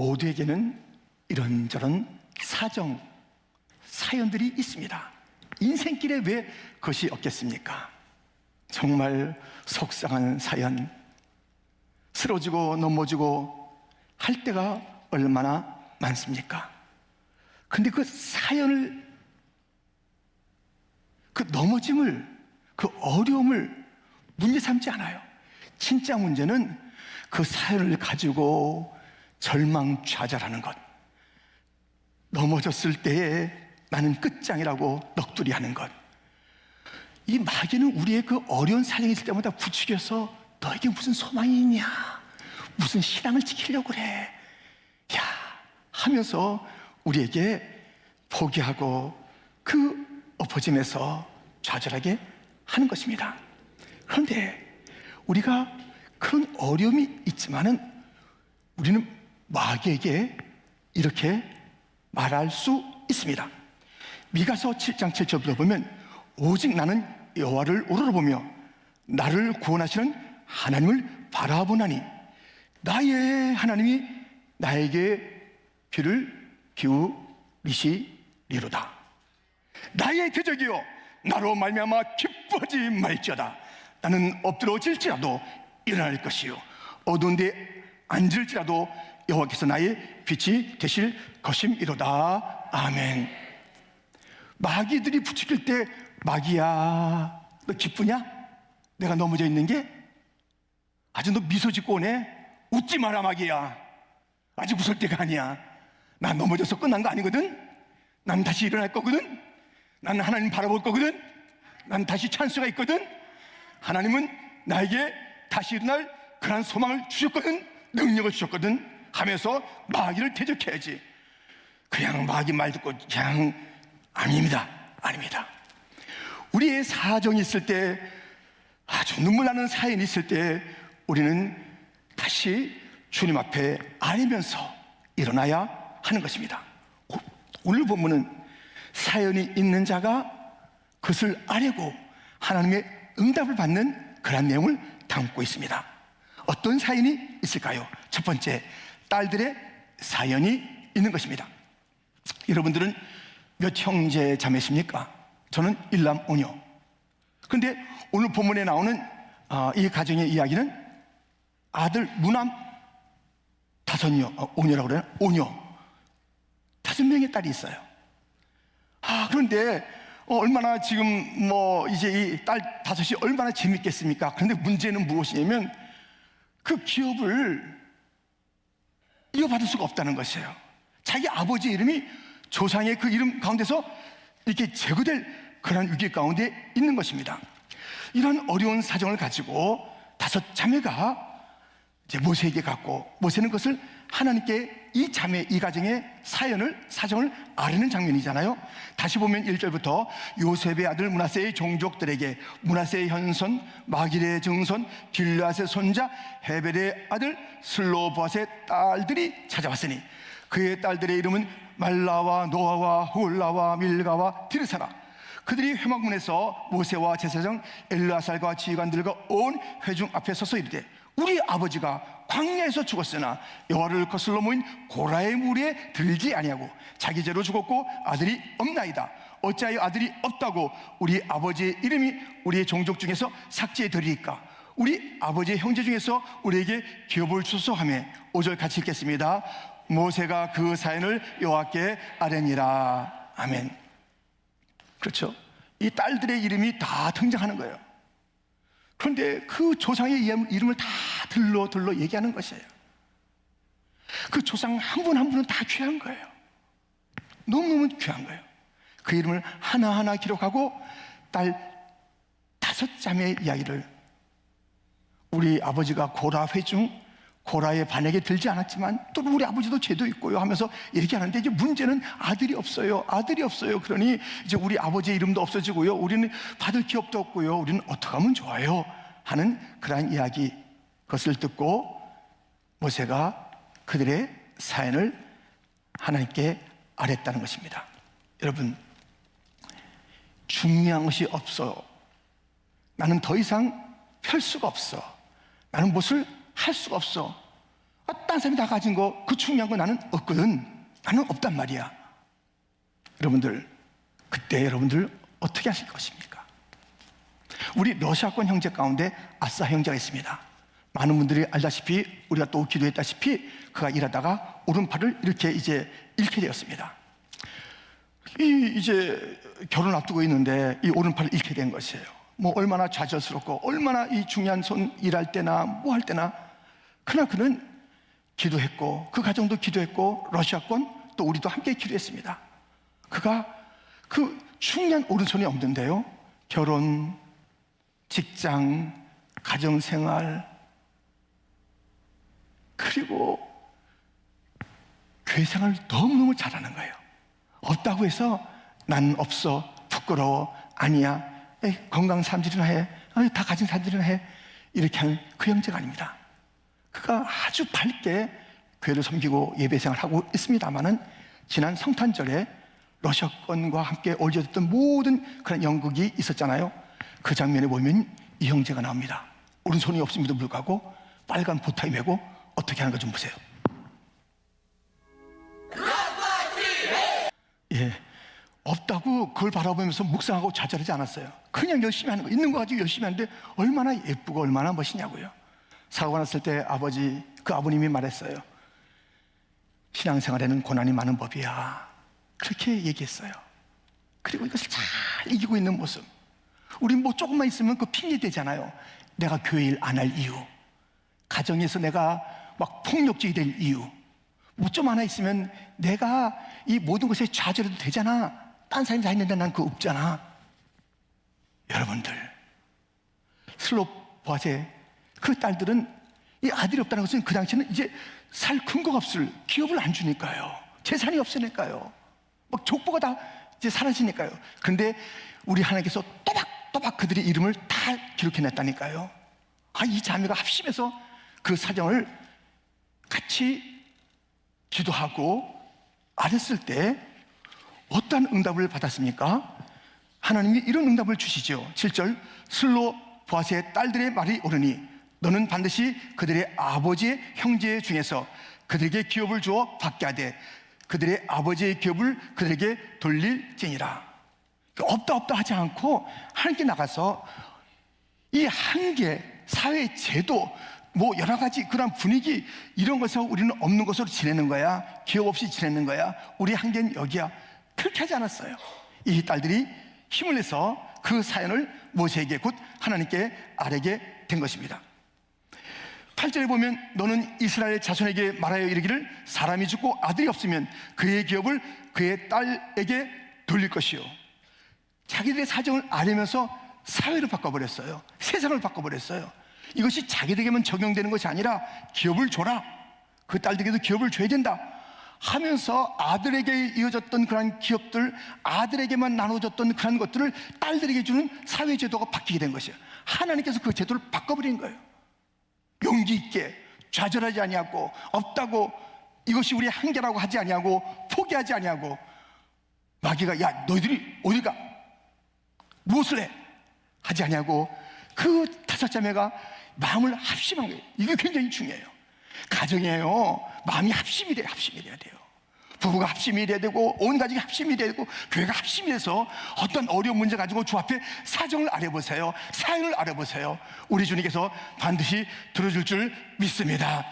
모두에게는 이런저런 사연들이 있습니다. 인생길에 왜 그것이 없겠습니까? 정말 속상한 사연, 쓰러지고 넘어지고 할 때가 얼마나 많습니까? 근데 그 사연을, 그 넘어짐을, 그 어려움을 문제 삼지 않아요. 진짜 문제는 그 사연을 가지고 절망좌절하는 것, 넘어졌을 때에 나는 끝장이라고 넋두리하는 것. 이 마귀는 우리의 그 어려운 사정이 있을 때마다 부추겨서 너에게 무슨 소망이 있냐, 무슨 신앙을 지키려고 그래, 야 하면서 우리에게 포기하고 그 엎어짐에서 좌절하게 하는 것입니다. 그런데 우리가 그런 어려움이 있지만은 우리는 마귀에게 이렇게 말할 수 있습니다. 미가서 7장 7절부터 보면 오직 나는 여호와를 우러러보며 나를 구원하시는 하나님을 바라보나니 나의 하나님이 나에게 귀를 기울이시리로다. 나의 대적이여 나로 말미암아 기뻐하지 말지어다. 나는 엎드러질지라도 일어날 것이요 어두운 데 앉을지라도 여호와께서 나의 빛이 되실 것임이로다. 아멘. 마귀들이 부추길 때 마귀야 너 기쁘냐? 내가 넘어져 있는 게? 아주 너 미소 짓고 오네? 웃지 마라 마귀야. 아직 웃을 때가 아니야. 난 넘어져서 끝난 거 아니거든. 난 다시 일어날 거거든. 난 하나님 바라볼 거거든. 난 다시 찬스가 있거든. 하나님은 나에게 다시 일어날 그런 소망을 주셨거든. 능력을 주셨거든 하면서 마귀를 대적해야지. 그냥 마귀 말 듣고 그냥 아닙니다. 우리의 사정이 있을 때, 아주 눈물 나는 사연이 있을 때 우리는 다시 주님 앞에 아니면서 일어나야 하는 것입니다. 오늘 본문은 사연이 있는 자가 그것을 아뢰고 하나님의 응답을 받는 그런 내용을 담고 있습니다. 어떤 사연이 있을까요? 첫 번째, 딸들의 사연이 있는 것입니다. 여러분들은 몇 형제 자매십니까? 저는 일남 오녀. 그런데 오늘 본문에 나오는 이 가정의 이야기는 아들 무남 오녀라고 그래요? 오녀 5명의 딸이 있어요. 그런데 얼마나 지금 이제 이 딸 5이 얼마나 재밌겠습니까? 그런데 문제는 무엇이냐면 그 기업을 이어받을 수가 없다는 것이에요. 자기 아버지 이름이 조상의 그 이름 가운데서 이렇게 제거될 그런 위기 가운데 있는 것입니다. 이런 어려운 사정을 가지고 5 자매가 이제 모세에게 갔고, 모세는 그것을 하나님께 이 자매, 이 가정의 사정을 아뢰는 장면이잖아요. 다시 보면 1절부터 요셉의 아들 므낫세의 종족들에게 므낫세의 현손 마길의 증손 길르앗의 손자 헤벨의 아들 슬로보앗의 딸들이 찾아왔으니 그의 딸들의 이름은 말라와 노아와 홀라와 밀가와 디르사라. 그들이 회막문에서 모세와 제사장 엘르아살과 지휘관들과 온 회중 앞에 서서 이르되 우리 아버지가 광야에서 죽었으나 여호와를 거슬러 모인 고라의 무리에 들지 아니하고 자기 죄로 죽었고 아들이 없나이다. 어찌하여 아들이 없다고 우리 아버지의 이름이 우리의 종족 중에서 삭제되리까? 우리 아버지의 형제 중에서 우리에게 기업을 주소서 하며 5절 같이 읽겠습니다. 모세가 그 사연을 여호와께 아뢰니라. 아멘. 그렇죠. 이 딸들의 이름이 다 등장하는 거예요. 그런데 그 조상의 이름을 다 들러 얘기하는 것이에요. 그 조상 한 분 한 분은 다 귀한 거예요. 너무너무 귀한 거예요. 그 이름을 하나하나 기록하고 딸 5 자매의 이야기를, 우리 아버지가 고라 회중 고라의 반역에 들지 않았지만 또 우리 아버지도 죄도 있고요 하면서 얘기하는데, 이제 문제는 아들이 없어요. 그러니 이제 우리 아버지의 이름도 없어지고요, 우리는 받을 기업도 없고요, 우리는 어떻게 하면 좋아요 하는 그러한 이야기, 그것을 듣고 모세가 그들의 사연을 하나님께 아뢰었다는 것입니다. 여러분, 중요한 것이 없어. 나는 더 이상 펼 수가 없어. 나는 무엇을 할 수가 없어. 딴 사람이 다 가진 거, 그 중요한 거 나는 없거든. 나는 없단 말이야. 여러분들, 그때 여러분들 어떻게 하실 것입니까? 우리 러시아권 형제 가운데 아싸 형제가 있습니다. 많은 분들이 알다시피, 우리가 또 기도했다시피 그가 일하다가 오른팔을 이렇게 이제 잃게 되었습니다. 이제 결혼 앞두고 있는데 이 오른팔을 잃게 된 것이에요. 뭐 얼마나 좌절스럽고 얼마나 이 중요한 손 일할 때나 뭐 할 때나, 그러나 그는 기도했고 그 가정도 기도했고 러시아권 또 우리도 함께 기도했습니다. 그가 그 중요한 오른손이 없는데요, 결혼, 직장, 가정생활, 그리고 교회 생활을 너무너무 잘하는 거예요. 없다고 해서 난 없어, 부끄러워, 아니야, 에이, 건강 사람들이나 해, 다 가진 사람들이나 해, 이렇게 하는 그 형제가 아닙니다. 그가 아주 밝게 교회를 섬기고 예배생활을 하고 있습니다마는 지난 성탄절에 러시아권과 함께 올려졌던 모든 그런 연극이 있었잖아요. 그 장면에 보면 이 형제가 나옵니다. 오른손이 없음에도 불구하고 빨간 보타이 메고 어떻게 하는 거 좀 보세요. 예, 없다고 그걸 바라보면서 묵상하고 좌절하지 않았어요. 그냥 열심히 하는 거, 있는 거 가지고 열심히 하는데 얼마나 예쁘고 얼마나 멋있냐고요. 사고가 났을 때 그 아버님이 말했어요. 신앙생활에는 고난이 많은 법이야, 그렇게 얘기했어요. 그리고 이것을 잘 이기고 있는 모습. 우린 뭐 조금만 있으면 그 핑계 대잖아요. 내가 교회 일 안 할 이유, 가정에서 내가 막 폭력적이 될 이유, 뭐 좀 하나 있으면 내가 이 모든 것에 좌절해도 되잖아, 딴 사람이 다 했는데 난 그거 없잖아. 여러분들, 슬로보아스의 그 딸들은 이 아들이 없다는 것은 그 당시에는 이제 살 근거가 없을, 기업을 안 주니까요, 재산이 없으니까요, 막 족보가 다 이제 사라지니까요. 그런데 우리 하나님께서 또박또박 그들의 이름을 다 기록해냈다니까요. 이 자매가 합심해서 그 사정을 같이 기도하고 알았을 때 어떤 응답을 받았습니까? 하나님이 이런 응답을 주시죠. 7절, 슬로보아스의 딸들의 말이 옳으니 너는 반드시 그들의 아버지의 형제 중에서 그들에게 기업을 주어 받게 하되 그들의 아버지의 기업을 그들에게 돌릴지니라. 없다 하지 않고 하나님께 나가서 이 한계, 사회 제도, 뭐 여러 가지 그런 분위기, 이런 것에서 우리는 없는 것으로 지내는 거야, 기업 없이 지내는 거야, 우리 한계는 여기야, 그렇게 하지 않았어요. 이 딸들이 힘을 내서 그 사연을 모세에게, 곧 하나님께 아뢰게 된 것입니다. 8절에 보면 너는 이스라엘 자손에게 말하여 이르기를 사람이 죽고 아들이 없으면 그의 기업을 그의 딸에게 돌릴 것이요. 자기들의 사정을 알면서 사회를 바꿔버렸어요. 세상을 바꿔버렸어요. 이것이 자기들에게만 적용되는 것이 아니라 기업을 줘라, 그 딸들에게도 기업을 줘야 된다 하면서 아들에게 이어졌던 그런 기업들, 아들에게만 나눠졌던 그런 것들을 딸들에게 주는 사회 제도가 바뀌게 된 것이에요. 하나님께서 그 제도를 바꿔버린 거예요. 용기 있게 좌절하지 아니하고, 없다고 이것이 우리의 한계라고 하지 아니하고, 포기하지 아니하고, 마귀가 야 너희들이 어디 가, 무엇을 해 하지 아니하고 그 다섯 자매가 마음을 합심한 거예요. 이게 굉장히 중요해요. 가정이에요. 마음이 합심이 돼요. 합심이 돼야 돼요. 부부가 합심이 돼야 되고, 온 가족이 합심이 돼야 되고, 교회가 합심이 돼서 어떤 어려운 문제 가지고 주 앞에 사정을 알아보세요. 사연을 알아보세요. 우리 주님께서 반드시 들어줄 줄 믿습니다.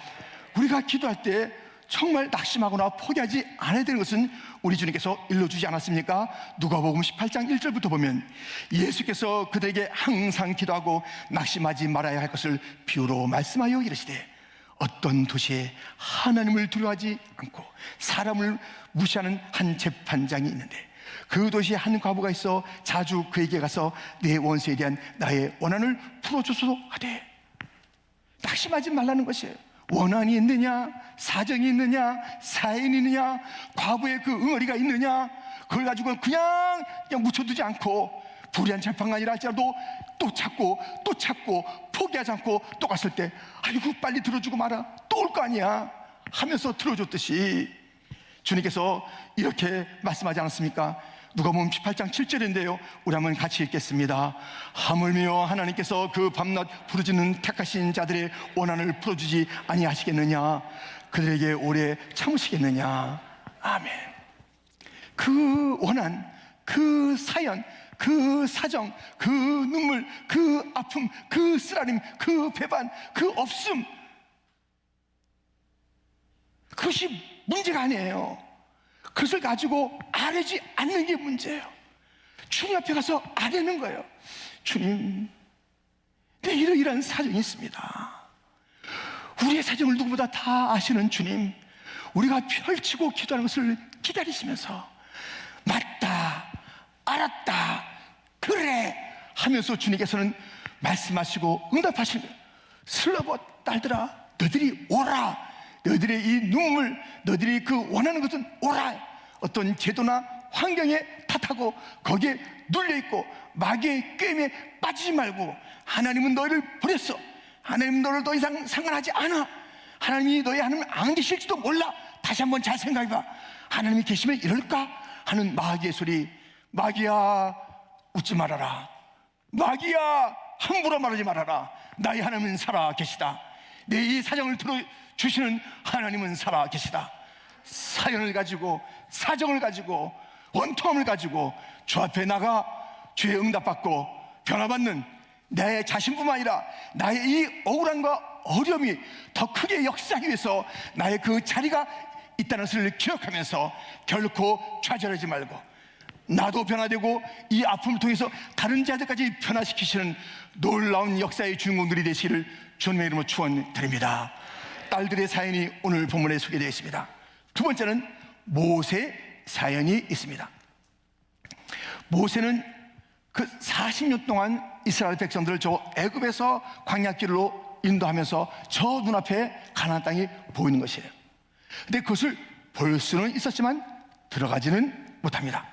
우리가 기도할 때 정말 낙심하거나 포기하지 않아야 되는 것은 우리 주님께서 일러주지 않았습니까? 누가복음 18장 1절부터 보면 예수께서 그들에게 항상 기도하고 낙심하지 말아야 할 것을 비유로 말씀하여 이르시되 어떤 도시에 하나님을 두려워하지 않고 사람을 무시하는 한 재판장이 있는데 그 도시에 한 과부가 있어 자주 그에게 가서 내 원수에 대한 나의 원한을 풀어주소서 하되, 낙심하지 말라는 것이에요. 원한이 있느냐, 사정이 있느냐, 사연이 있느냐, 과부의 그 응어리가 있느냐, 그걸 가지고 그냥 묻혀두지 않고 불의한 재판관이라 할지라도 또 찾고 포기하지 않고 또 갔을 때 아이고 빨리 들어주고 마라, 또 올 거 아니야 하면서 들어줬듯이 주님께서 이렇게 말씀하지 않았습니까? 누가복음 18장 7절인데요 우리 한번 같이 읽겠습니다. 하물며 하나님께서 그 밤낮 부르짖는 택하신 자들의 원한을 풀어주지 아니하시겠느냐. 그들에게 오래 참으시겠느냐. 아멘. 그 원한, 그 사연, 그 사정, 그 눈물, 그 아픔, 그 쓰라림, 그 배반, 그 없음, 그것이 문제가 아니에요. 그것을 가지고 아뢰지 않는 게 문제예요. 주님 앞에 가서 아뢰는 거예요. 주님, 내 이러이러한 사정이 있습니다. 우리의 사정을 누구보다 다 아시는 주님, 우리가 펼치고 기도하는 것을 기다리시면서 맞다, 알았다, 그래 하면서 주님께서는 말씀하시고 응답하시는 거예요. 슬러버 딸들아, 너희들이 오라. 너희들의 이 눈물, 너희들이 그 원하는 것은 오라. 어떤 제도나 환경에 탓하고 거기에 눌려있고 마귀의 꾀임에 빠지지 말고, 하나님은 너희를 버렸어. 하나님은 너를 더 이상 상관하지 않아. 하나님이 너희 하나님 안 계실지도 몰라. 다시 한번 잘 생각해봐. 하나님이 계시면 이럴까? 하는 마귀의 소리. 마귀야, 웃지 말아라. 마귀야, 함부로 말하지 말아라. 나의 하나님은 살아 계시다. 내 이 사정을 들어주시는 하나님은 살아 계시다. 사연을 가지고, 사정을 가지고, 원통함을 가지고 주 앞에 나가 주의 응답받고 변화받는 내 자신뿐만 아니라 나의 이 억울함과 어려움이 더 크게 역사하기 위해서 나의 그 자리가 있다는 것을 기억하면서 결코 좌절하지 말고, 나도 변화되고 이 아픔을 통해서 다른 자들까지 변화시키시는 놀라운 역사의 주인공들이 되시기를 주님의 이름으로 축원드립니다. 딸들의 사연이 오늘 본문에 소개되어 있습니다. 두 번째는 모세 사연이 있습니다. 모세는 그 40년 동안 이스라엘 백성들을 저 애굽에서 광야길로 인도하면서 저 눈앞에 가나안 땅이 보이는 것이에요. 근데 그것을 볼 수는 있었지만 들어가지는 못합니다.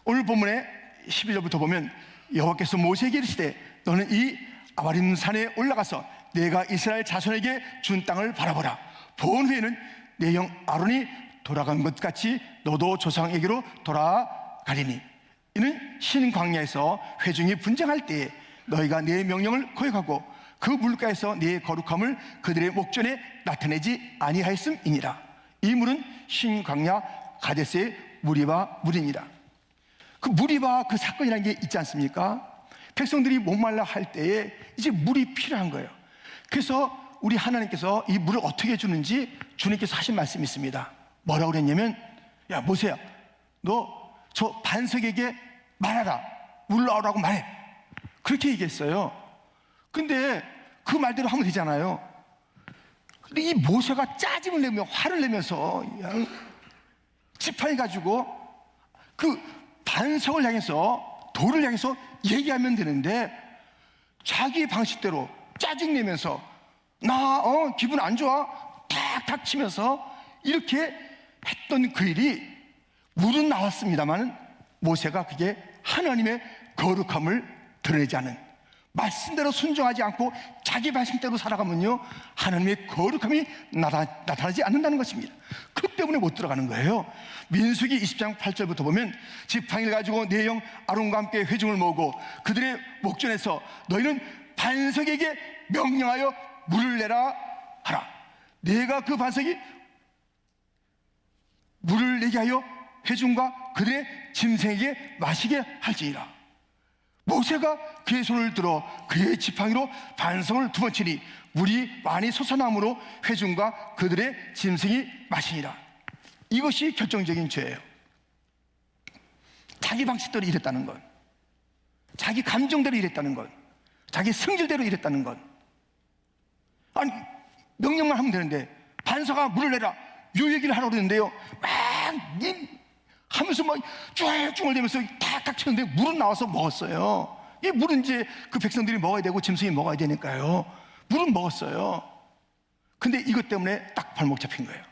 오늘 본문의 11절부터 보면 여호와께서 모세에게 이르시되 너는 이 아바림 산에 올라가서 내가 이스라엘 자손에게 준 땅을 바라보라. 본 후에는 내 형 아론이 돌아간 것 같이 너도 조상에게로 돌아가리니 이는 신광야에서 회중이 분쟁할 때에 너희가 내 명령을 거역하고 그 물가에서 내 거룩함을 그들의 목전에 나타내지 아니하였음이니라. 이 물은 신광야 가데스의 무리바 물이니라. 그 무리바 그 사건이라는 게 있지 않습니까? 백성들이 목말라 할 때에 이제 물이 필요한 거예요. 그래서 우리 하나님께서 이 물을 어떻게 주는지 주님께서 하신 말씀이 있습니다. 뭐라고 그랬냐면, 야 모세야, 너 저 반석에게 말하라. 물 나오라고 말해. 그렇게 얘기했어요. 근데 그 말대로 하면 되잖아요. 근데 이 모세가 짜증을 내며 화를 내면서 지팡이 가지고 그 반석을 향해서, 돌을 향해서 얘기하면 되는데 자기의 방식대로 짜증내면서 나 기분 안 좋아 탁탁 치면서 이렇게 했던 그 일이, 물은 나왔습니다만 모세가 그게 하나님의 거룩함을 드러내지 않은, 말씀대로 순종하지 않고 자기 방식대로 살아가면요 하나님의 거룩함이 나타나지 않는다는 것입니다. 그 때문에 못 들어가는 거예요. 민수기 20장 8절부터 보면 지팡이를 가지고 내 형 아론과 함께 회중을 모으고 그들의 목전에서 너희는 반석에게 명령하여 물을 내라 하라. 내가 그 반석이 물을 내게 하여 회중과 그들의 짐승에게 마시게 할지니라. 모세가 그의 손을 들어 그의 지팡이로 반석을 두 번 치니 물이 많이 솟아나므로 회중과 그들의 짐승이 마시니라. 이것이 결정적인 죄예요. 자기 방식대로 일했다는 것, 자기 감정대로 일했다는 것, 자기 성질대로 일했다는 것. 아니 명령만 하면 되는데 반석아 물을 내라 요 얘기를 하라고 그러는데요 막 하면서 막 쭈얼쭈얼대면서 탁탁 치는데 물은 나와서 먹었어요. 이 물은 이제 그 백성들이 먹어야 되고 짐승이 먹어야 되니까요. 물은 먹었어요. 근데 이것 때문에 딱 발목 잡힌 거예요.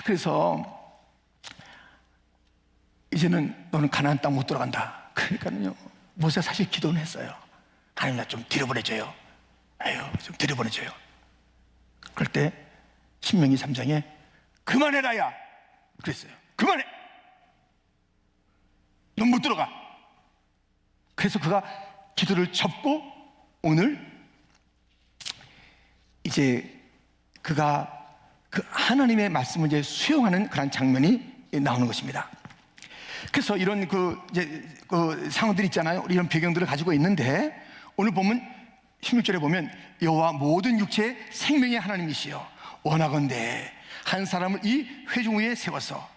그래서 이제는 너는 가나안 땅 못 들어간다. 그러니까요 모세가 사실 기도는 했어요. 하나님 나 좀 뒤로 보내줘요. 아유 좀 뒤로 보내줘요. 그럴 때 신명기 3장에 그만해라 야 그랬어요. 그만해, 넌 못 들어가. 그래서 그가 기도를 접고 오늘 이제 그가 그 하나님의 말씀을 이제 수용하는 그런 장면이 나오는 것입니다. 그래서 이런 그 상황들이 있잖아요. 이런 배경들을 가지고 있는데, 오늘 보면 16절에 보면 여호와 모든 육체의 생명의 하나님이시여 원하건대 한 사람을 이 회중 위에 세워서,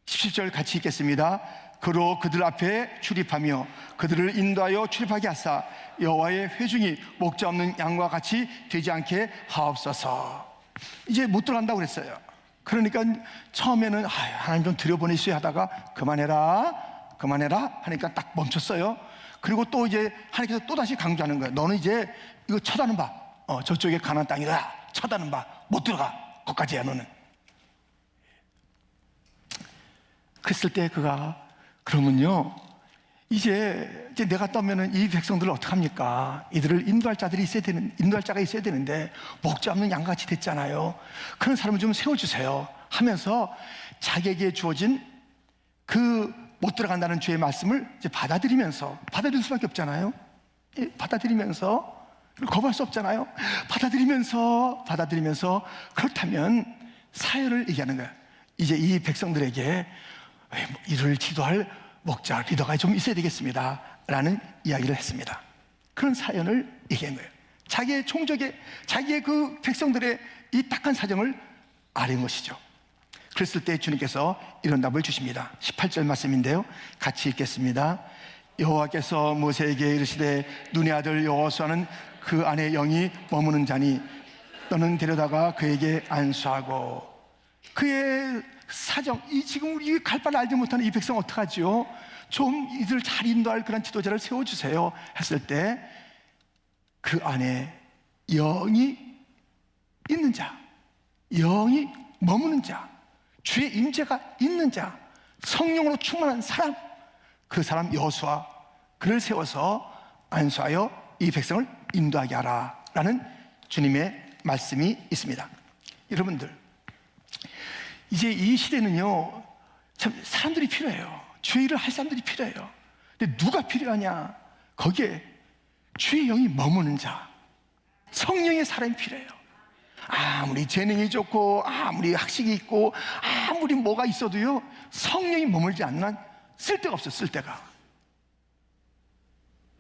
17절 같이 읽겠습니다. 그로 그들 앞에 출입하며 그들을 인도하여 출입하게 하사 여호와의 회중이 목자 없는 양과 같이 되지 않게 하옵소서. 이제 못 들어간다고 그랬어요. 그러니까 처음에는 하나님 좀 들여보내시오 하다가 그만해라 하니까 딱 멈췄어요. 그리고 또 이제 하나님께서 또 다시 강조하는 거예요. 너는 이제 이거 쳐다는 봐. 저쪽에 가나안 땅이다. 쳐다는 봐. 못 들어가. 거기까지야 너는. 그랬을 때 그가 그러면요, 이제 내가 떠면은 이 백성들을 어떡합니까? 이들을 인도할 자가 있어야 되는데 목자 없는 양같이 됐잖아요. 그런 사람을 좀 세워주세요 하면서 자기에게 주어진 그 못 들어간다는 주의 말씀을 이제 받아들일 수밖에 없잖아요. 받아들이면서, 거부할 수 없잖아요. 받아들이면서 그렇다면 사역을 얘기하는 거예요. 이제 이 백성들에게 이를 지도할 목자, 리더가 좀 있어야 되겠습니다 라는 이야기를 했습니다. 그런 사연을 얘기한 거예요. 자기의 총적에, 자기의 그 백성들의 이 딱한 사정을 아는 것이죠. 그랬을 때 주님께서 이런 답을 주십니다. 18절 말씀인데요, 같이 읽겠습니다. 여호와께서 모세에게 이르시되 눈의 아들 여호수아는 그 안에 영이 머무는 자니 너는 데려다가 그에게 안수하고. 그의 사정, 지금 우리 갈 바를 알지 못하는 이 백성 어떡하지요? 좀 이들을 잘 인도할 그런 지도자를 세워주세요 했을 때, 그 안에 영이 있는 자, 영이 머무는 자, 주의 임재가 있는 자, 성령으로 충만한 사람, 그 사람 여호수아, 그를 세워서 안수하여 이 백성을 인도하게 하라 라는 주님의 말씀이 있습니다. 여러분들, 이제 이 시대는요, 참 사람들이 필요해요. 주의 일을 할 사람들이 필요해요. 근데 누가 필요하냐? 거기에 주의 영이 머무는 자, 성령의 사람이 필요해요. 아무리 재능이 좋고 아무리 학식이 있고 아무리 뭐가 있어도요, 성령이 머물지 않는 한 쓸데가 없어요. 쓸데가.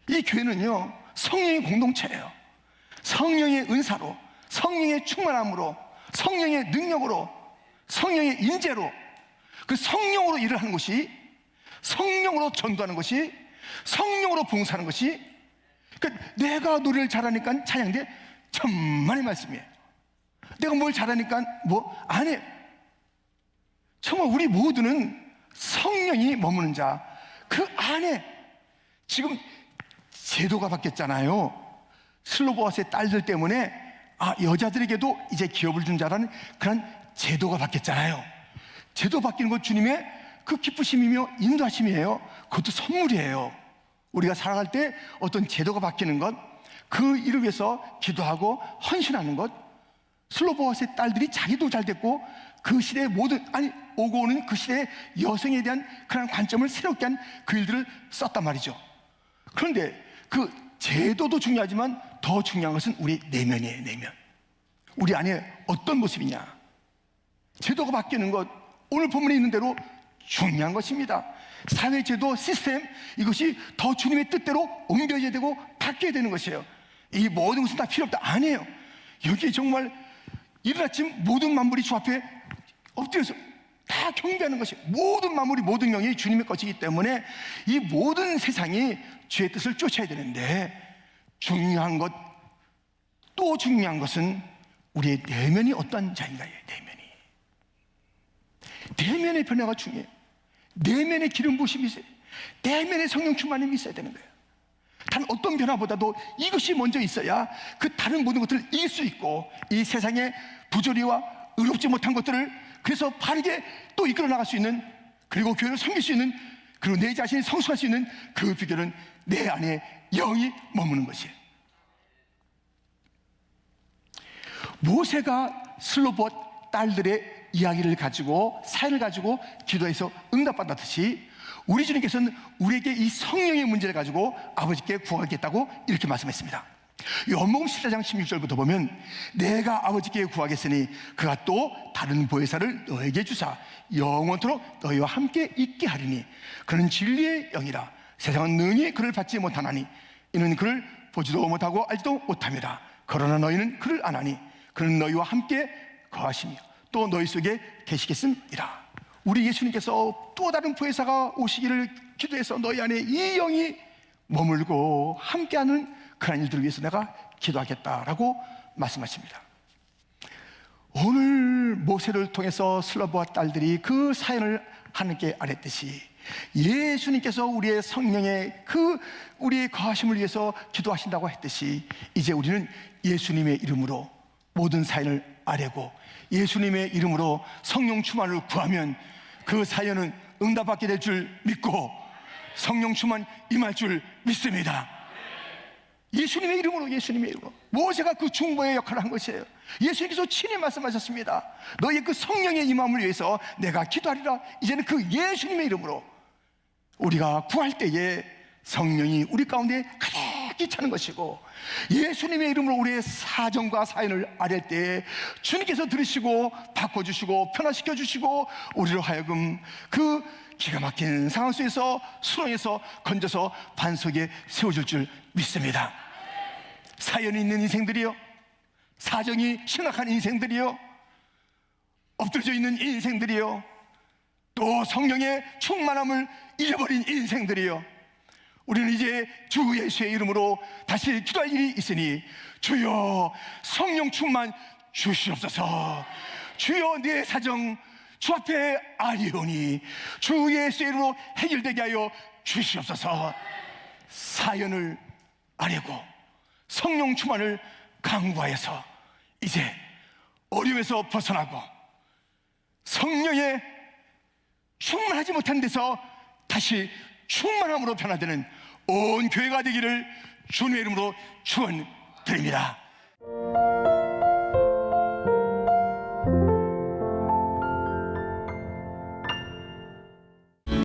이 교회는요, 성령의 공동체예요. 성령의 은사로, 성령의 충만함으로, 성령의 능력으로, 성령의 인재로, 그 성령으로 일을 하는 것이, 성령으로 전도하는 것이, 성령으로 봉사하는 것이, 그러니까 내가 노래를 잘하니까 찬양대 천만의 말씀이에요. 내가 뭘 잘하니까 뭐 안 해. 정말 우리 모두는 성령이 머무는 자, 그 안에 지금 제도가 바뀌었잖아요. 슬로보아스의 딸들 때문에 여자들에게도 이제 기업을 준 자라는 그런 제도가 바뀌었잖아요. 제도 바뀌는 것 주님의 그 기쁘심이며 인도하심이에요. 그것도 선물이에요. 우리가 살아갈 때 어떤 제도가 바뀌는 것, 그 일을 위해서 기도하고 헌신하는 것, 슬로보아스의 딸들이 자기도 잘 됐고 그 시대의 오고 오는 그 시대의 여성에 대한 그런 관점을 새롭게 한 그 일들을 썼단 말이죠. 그런데 그 제도도 중요하지만 더 중요한 것은 우리 내면이에요. 내면. 우리 안에 어떤 모습이냐. 제도가 바뀌는 것, 오늘 본문에 있는 대로 중요한 것입니다. 사회 제도, 시스템, 이것이 더 주님의 뜻대로 옮겨져야 되고 바뀌어야 되는 것이에요. 이 모든 것은 다 필요 없다. 아니에요. 여기 정말 이른 아침 모든 만물이 주 앞에 엎드려서 다 경배하는 것이, 모든 만물이, 모든 영이 주님의 것이기 때문에 이 모든 세상이 주의 뜻을 쫓아야 되는데, 중요한 것, 또 중요한 것은 우리의 내면이 어떤 자인가요? 내면의 변화가 중요해요. 내면의 기름 부으심이 있어요. 내면의 성령 충만함이 있어야 되는 거예요. 단 어떤 변화보다도 이것이 먼저 있어야 그 다른 모든 것들을 이길 수 있고, 이 세상의 부조리와 의롭지 못한 것들을 그래서 바르게 또 이끌어 나갈 수 있는, 그리고 교회를 섬길 수 있는, 그리고 내 자신이 성숙할 수 있는 그 비결은 내 안에 영이 머무는 것이에요. 모세가 슬로봇 딸들의 이야기를 가지고, 사연을 가지고 기도해서 응답받았듯이 우리 주님께서는 우리에게 이 성령의 문제를 가지고 아버지께 구하겠다고 이렇게 말씀했습니다. 요한복음 14장 16절부터 보면 내가 아버지께 구하겠으니 그가 또 다른 보혜사를 너에게 주사 영원토록 너희와 함께 있게 하리니 그는 진리의 영이라. 세상은 능히 그를 받지 못하나니 이는 그를 보지도 못하고 알지도 못합니다. 그러나 너희는 그를 아나니 그는 너희와 함께 거하시며 또 너희 속에 계시겠음이라. 우리 예수님께서 또 다른 보혜사가 오시기를 기도해서 너희 안에 이 영이 머물고 함께하는 그런 일들을 위해서 내가 기도하겠다라고 말씀하십니다. 오늘 모세를 통해서 슬로보와 딸들이 그 사연을 하나님께 아뢰듯이 예수님께서 우리의 성령의 우리의 거하심을 위해서 기도하신다고 했듯이 이제 우리는 예수님의 이름으로 모든 사연을 아뢰고 예수님의 이름으로 성령 충만을 구하면 그 사연은 응답받게 될 줄 믿고 성령 충만 임할 줄 믿습니다. 예수님의 이름으로, 예수님의 이름으로. 모세가 그 중보의 역할을 한 것이에요. 예수님께서 친히 말씀하셨습니다. 너희의 그 성령의 임함을 위해서 내가 기도하리라. 이제는 그 예수님의 이름으로 우리가 구할 때에 성령이 우리 가운데 가득히 차는 것이고 예수님의 이름으로 우리의 사정과 사연을 아뢰 때 주님께서 들으시고 바꿔주시고 변화시켜 주시고 우리로 하여금 그 기가 막힌 상황 속에서 수렁에서 건져서 반석에 세워줄 줄 믿습니다. 사연이 있는 인생들이요, 사정이 심각한 인생들이요, 엎드려져 있는 인생들이요, 또 성령의 충만함을 잃어버린 인생들이요, 우리는 이제 주 예수의 이름으로 다시 기도할 일이 있으니 주여 성령 충만 주시옵소서. 주여 내 사정 주 앞에 아리오니 주 예수의 이름으로 해결되게 하여 주시옵소서. 사연을 아뢰고 성령 충만을 강구하여서 이제 어려움에서 벗어나고 성령에 충만하지 못한 데서 다시 충만함으로 변화되는 온 교회가 되기를 주님의 이름으로 축원드립니다.